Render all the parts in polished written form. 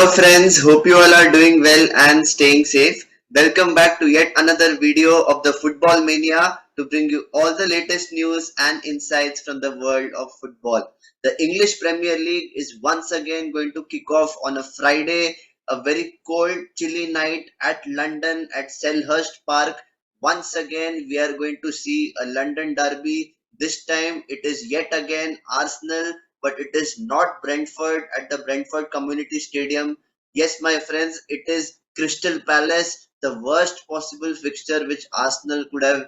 Hello friends, hope you all are doing well and staying safe. Welcome back to yet another video of the Football Mania to bring you all the latest news and insights from the world of football. The English Premier League is once again going to kick off on a Friday, a very cold, chilly night at London at Selhurst Park. Once again, we are going to see a London derby. This time it is yet again Arsenal, but it is not Brentford at the Brentford Community Stadium. Yes, my friends, it is Crystal Palace, the worst possible fixture which Arsenal could have,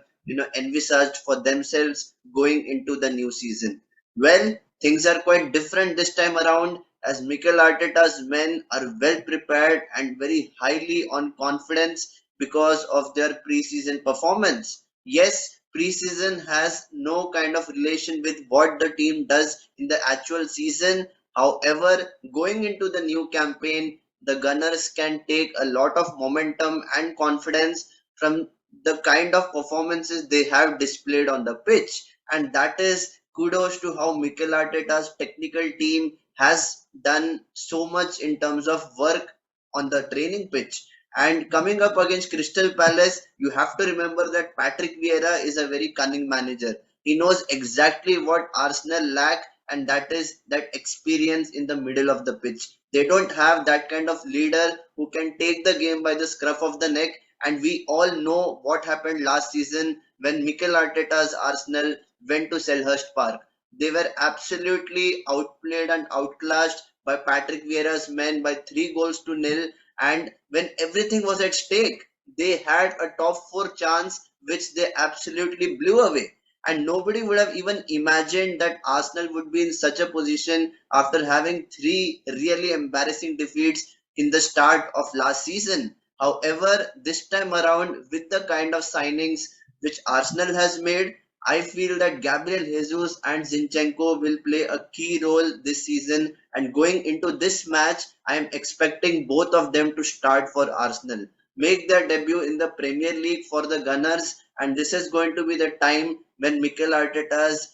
envisaged for themselves going into the new season. Well, things are quite different this time around as Mikel Arteta's men are well prepared and very highly on confidence because of their preseason performance. Yes, preseason has no kind of relation with what the team does in the actual season. However, going into the new campaign, the Gunners can take a lot of momentum and confidence from the kind of performances they have displayed on the pitch. And that is kudos to how Mikel Arteta's technical team has done so much in terms of work on the training pitch. And coming up against Crystal Palace, you have to remember that Patrick Vieira is a very cunning manager. He knows exactly what Arsenal lack, and that is that experience in the middle of the pitch. They don't have that kind of leader who can take the game by the scruff of the neck. And we all know what happened last season when Mikel Arteta's Arsenal went to Selhurst Park. They were absolutely outplayed and outclassed by Patrick Vieira's men by 3 goals to nil, and when everything was at stake, they had a top four chance which they absolutely blew away. And nobody would have even imagined that Arsenal would be in such a position after having three really embarrassing defeats in the start of last season. However, this time around, with the kind of signings which Arsenal has made, I feel that Gabriel Jesus and Zinchenko will play a key role this season. And going into this match, I am expecting both of them to start for Arsenal, make their debut in the Premier League for the Gunners, and this is going to be the time when Mikel Arteta's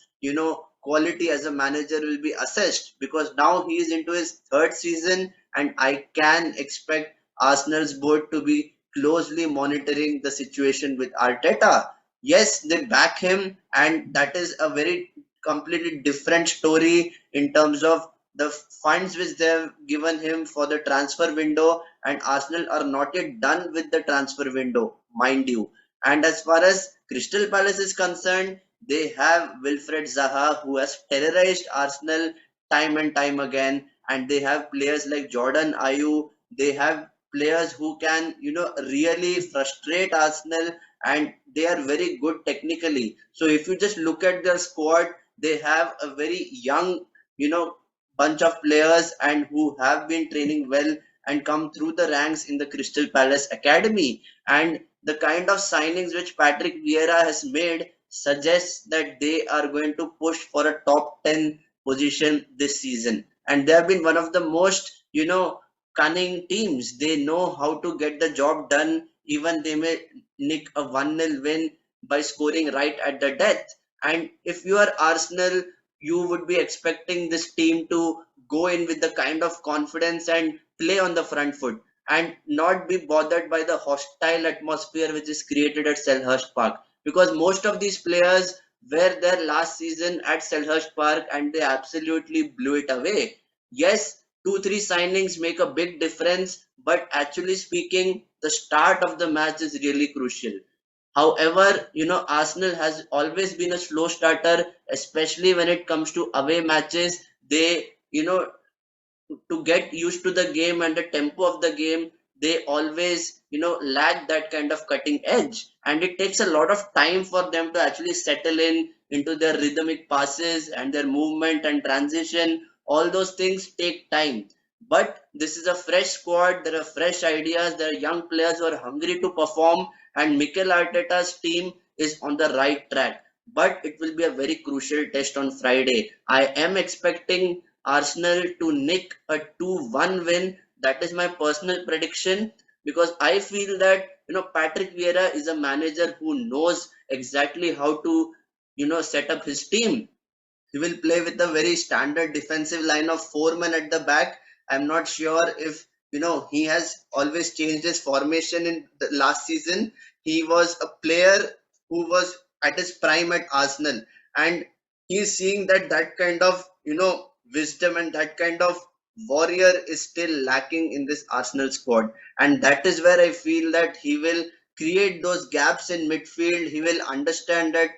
quality as a manager will be assessed, because now he is into his third season and I can expect Arsenal's board to be closely monitoring the situation with Arteta. Yes, they back him, and that is a very completely different story in terms of the funds which they have given him for the transfer window, and Arsenal are not yet done with the transfer window, mind you. And as far as Crystal Palace is concerned, they have Wilfred Zaha, who has terrorized Arsenal time and time again, and they have players like Jordan Ayew. They have players who can, really frustrate Arsenal, and they are very good technically. So if you just look at their squad, they have a very young, you know, bunch of players and who have been training well and come through the ranks in the Crystal Palace Academy. And the kind of signings which Patrick Vieira has made suggests that they are going to push for a top 10 position this season. And they have been one of the most, cunning teams. They know how to get the job done. Even they may nick a 1-0 win by scoring right at the death. And if you are Arsenal, you would be expecting this team to go in with the kind of confidence and play on the front foot and not be bothered by the hostile atmosphere which is created at Selhurst Park. Because most of these players were there last season at Selhurst Park and they absolutely blew it away. Yes, 2 3 signings make a big difference, but actually speaking, the start of the match is really crucial. However, Arsenal has always been a slow starter, especially when it comes to away matches. They, to get used to the game and the tempo of the game, they always, lack that kind of cutting edge. And it takes a lot of time for them to actually settle in into their rhythmic passes and their movement and transition. All those things take time. But this is a fresh squad, there are fresh ideas, there are young players who are hungry to perform, and Mikel Arteta's team is on the right track. But it will be a very crucial test on Friday. I am expecting Arsenal to nick a 2-1 win. That is my personal prediction, because I feel that Patrick Vieira is a manager who knows exactly how to set up his team. He will play with a very standard defensive line of four men at the back. I'm not sure if he has always changed his formation in the last season. He was a player who was at his prime at Arsenal, and he's seeing that that kind of wisdom and that kind of warrior is still lacking in this Arsenal squad. And that is where I feel that he will create those gaps in midfield. He will understand that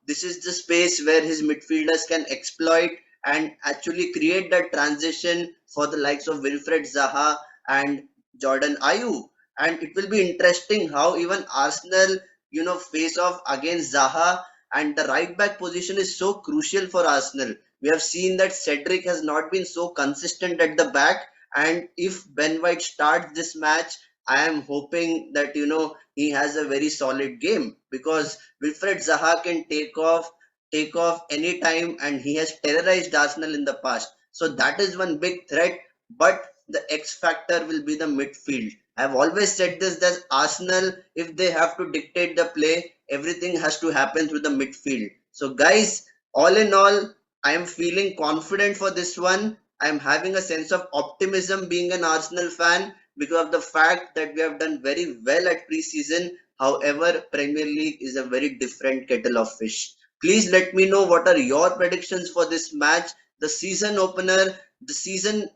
this is the space where his midfielders can exploit and actually create that transition for the likes of Wilfred Zaha and Jordan Ayew. And it will be interesting how even Arsenal, face off against Zaha, and the right back position is so crucial for Arsenal. We have seen that Cedric has not been so consistent at the back, and if Ben White starts this match, I am hoping that he has a very solid game, because Wilfred Zaha can take off anytime, and he has terrorized Arsenal in the past. So that is one big threat, but the X factor will be the midfield. I've always said this, that Arsenal, if they have to dictate the play, everything has to happen through the midfield. So guys, all in all, I am feeling confident for this one. I am having a sense of optimism being an Arsenal fan because of the fact that we have done very well at preseason. However, Premier League is a very different kettle of fish. Please let me know what are your predictions for this match. The season opener, the season,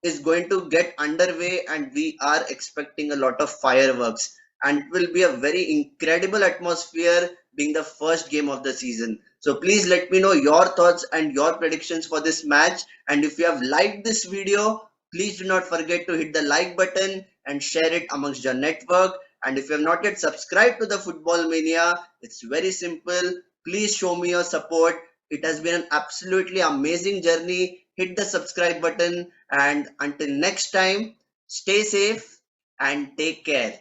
is going to get underway, and we are expecting a lot of fireworks. And it will be a very incredible atmosphere being the first game of the season. So please let me know your thoughts and your predictions for this match. And if you have liked this video, please do not forget to hit the like button and share it amongst your network. And if you have not yet subscribed to the Football Mania, it's very simple. Please show me your support. It has been an absolutely amazing journey. Hit the subscribe button, and until next time, stay safe and take care.